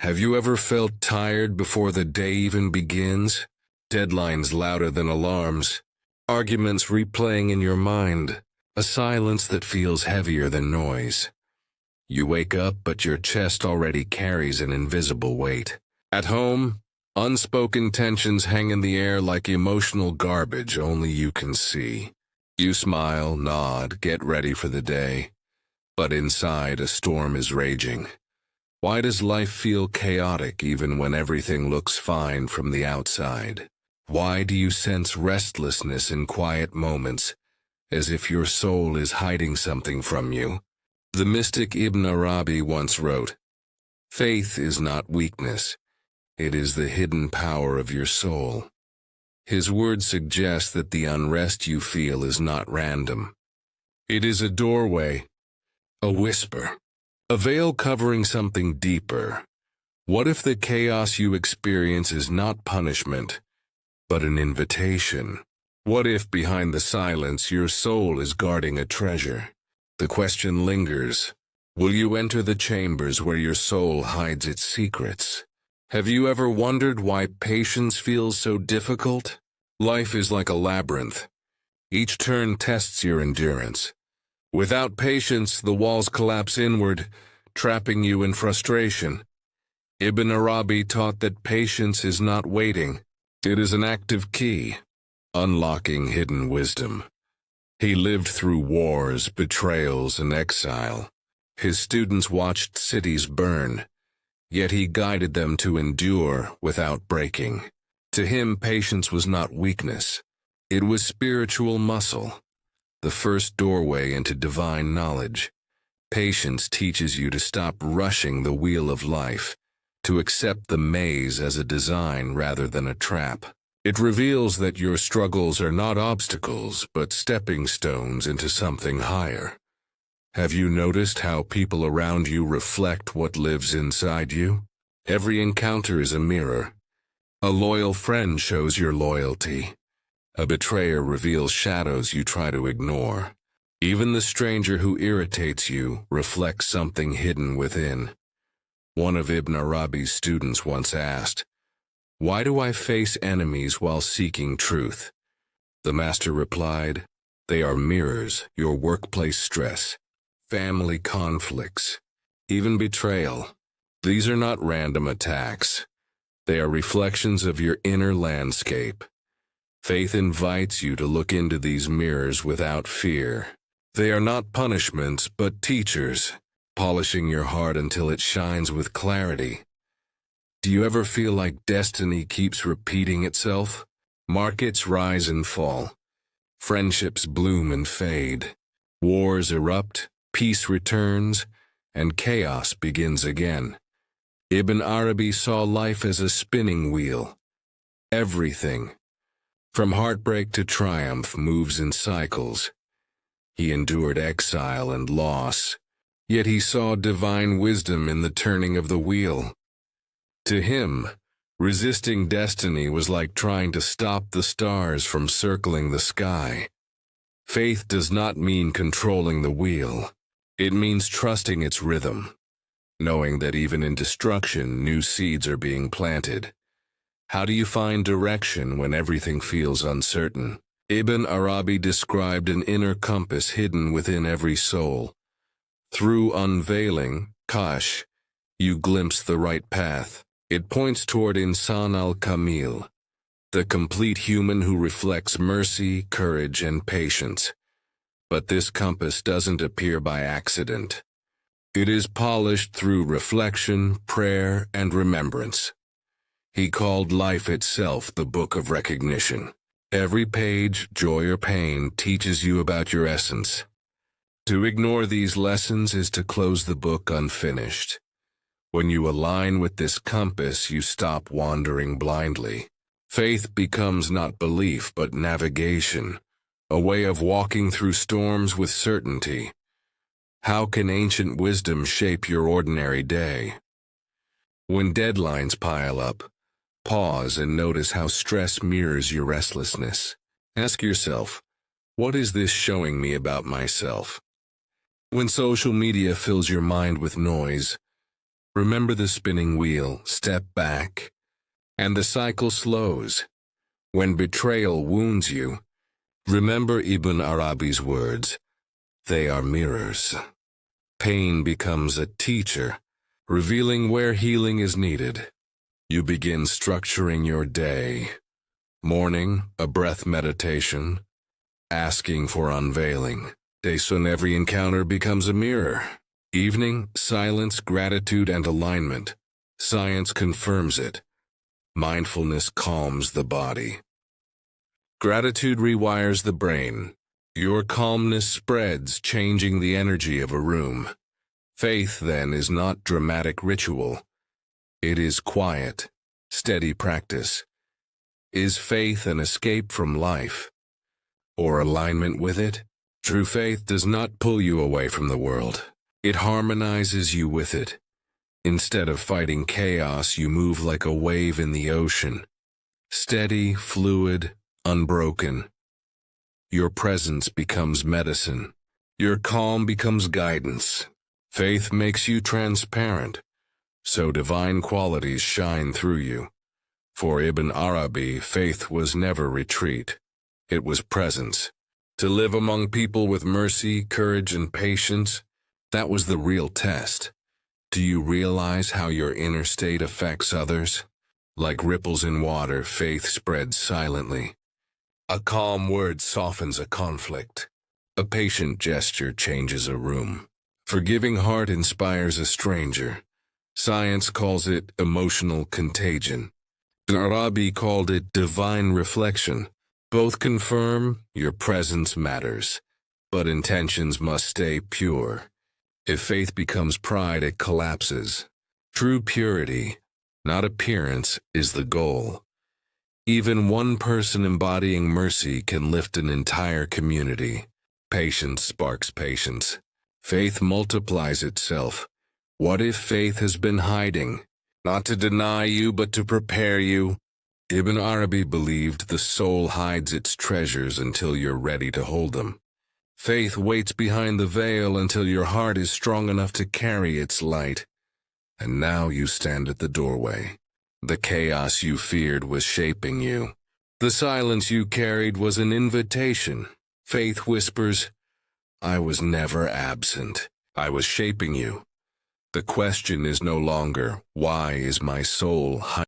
Have you ever felt tired before the day even begins? Deadlines louder than alarms, arguments replaying in your mind, a silence that feels heavier than noise. You wake up, but your chest already carries an invisible weight. At home, unspoken tensions hang in the air like emotional garbage only you can see. You smile, nod, get ready for the day. But inside, a storm is raging. Why does life feel chaotic even when everything looks fine from the outside? Why do you sense restlessness in quiet moments, as if your soul is hiding something from you? The mystic Ibn Arabi once wrote, "Faith is not weakness. It is the hidden power of your soul." His words suggest that the unrest you feel is not random. It is a doorway, a whisper, a veil covering something deeper. What if the chaos you experience is not punishment, but an invitation? What if behind the silence your soul is guarding a treasure? The question lingers. Will you enter the chambers where your soul hides its secrets? Have you ever wondered why patience feels so difficult? Life is like a labyrinth. Each turn tests your endurance. Without patience, the walls collapse inward, trapping you in frustration. Ibn Arabi taught that patience is not waiting. It is an active key, unlocking hidden wisdom. He lived through wars, betrayals, and exile. His students watched cities burn, yet he guided them to endure without breaking. To him, patience was not weakness. It was spiritual muscle, the first doorway into divine knowledge. Patience teaches you to stop rushing the wheel of life, to accept the maze as a design rather than a trap. It reveals that your struggles are not obstacles, but stepping stones into something higher. Have you noticed how people around you reflect what lives inside you? Every encounter is a mirror. A loyal friend shows your loyalty. A betrayer reveals shadows you try to ignore. Even the stranger who irritates you reflects something hidden within. One of Ibn Arabi's students once asked, "Why do I face enemies while seeking truth?" The master replied, "They are mirrors, your workplace stress, family conflicts, even betrayal. These are not random attacks. They are reflections of your inner landscape." Faith invites you to look into these mirrors without fear. They are not punishments, but teachers, polishing your heart until it shines with clarity. Do you ever feel like destiny keeps repeating itself? Markets rise and fall. Friendships bloom and fade. Wars erupt, peace returns, and chaos begins again. Ibn Arabi saw life as a spinning wheel. Everything, from heartbreak to triumph, moves in cycles. He endured exile and loss, yet he saw divine wisdom in the turning of the wheel. To him, resisting destiny was like trying to stop the stars from circling the sky. Faith does not mean controlling the wheel. It means trusting its rhythm, knowing that even in destruction, new seeds are being planted. How do you find direction when everything feels uncertain? Ibn Arabi described an inner compass hidden within every soul. Through unveiling, kash, you glimpse the right path. It points toward Insan al-Kamil, the complete human who reflects mercy, courage, and patience. But this compass doesn't appear by accident. It is polished through reflection, prayer, and remembrance. He called life itself the book of recognition. Every page, joy or pain, teaches you about your essence. To ignore these lessons is to close the book unfinished. When you align with this compass, you stop wandering blindly. Faith becomes not belief, but navigation, a way of walking through storms with certainty. How can ancient wisdom shape your ordinary day? When deadlines pile up, pause and notice how stress mirrors your restlessness. Ask yourself, what is this showing me about myself? When social media fills your mind with noise, Remember the spinning wheel, step back, and the cycle slows. When betrayal wounds you, remember Ibn Arabi's words. They are mirrors. Pain becomes a teacher, revealing where healing is needed. You begin structuring your day. Morning, a breath meditation. Asking for unveiling. Day soon every encounter becomes a mirror. Evening, silence, gratitude, and alignment. Science confirms it. Mindfulness calms the body. Gratitude rewires the brain. Your calmness spreads, changing the energy of a room. Faith, then, is not dramatic ritual. It is quiet, steady practice. Is faith an escape from life, or alignment with it? True faith does not pull you away from the world. It harmonizes you with it. Instead of fighting chaos, you move like a wave in the ocean. Steady, fluid, unbroken. Your presence becomes medicine. Your calm becomes guidance. Faith makes you transparent, so divine qualities shine through you. For Ibn Arabi, faith was never retreat. It was presence. To live among people with mercy, courage, and patience, that was the real test. Do you realize how your inner state affects others? Like ripples in water, faith spreads silently. A calm word softens a conflict. A patient gesture changes a room. Forgiving heart inspires a stranger. Science calls it emotional contagion. Ibn Arabi called it divine reflection. Both confirm your presence matters, but intentions must stay pure. If faith becomes pride, it collapses. True purity, not appearance, is the goal. Even one person embodying mercy can lift an entire community. Patience sparks patience. Faith multiplies itself. What if faith has been hiding? Not to deny you, but to prepare you. Ibn Arabi believed the soul hides its treasures until you're ready to hold them. Faith waits behind the veil until your heart is strong enough to carry its light. And now you stand at the doorway. The chaos you feared was shaping you. The silence you carried was an invitation. Faith whispers, I was never absent. I was shaping you. The question is no longer, why is my soul hiding?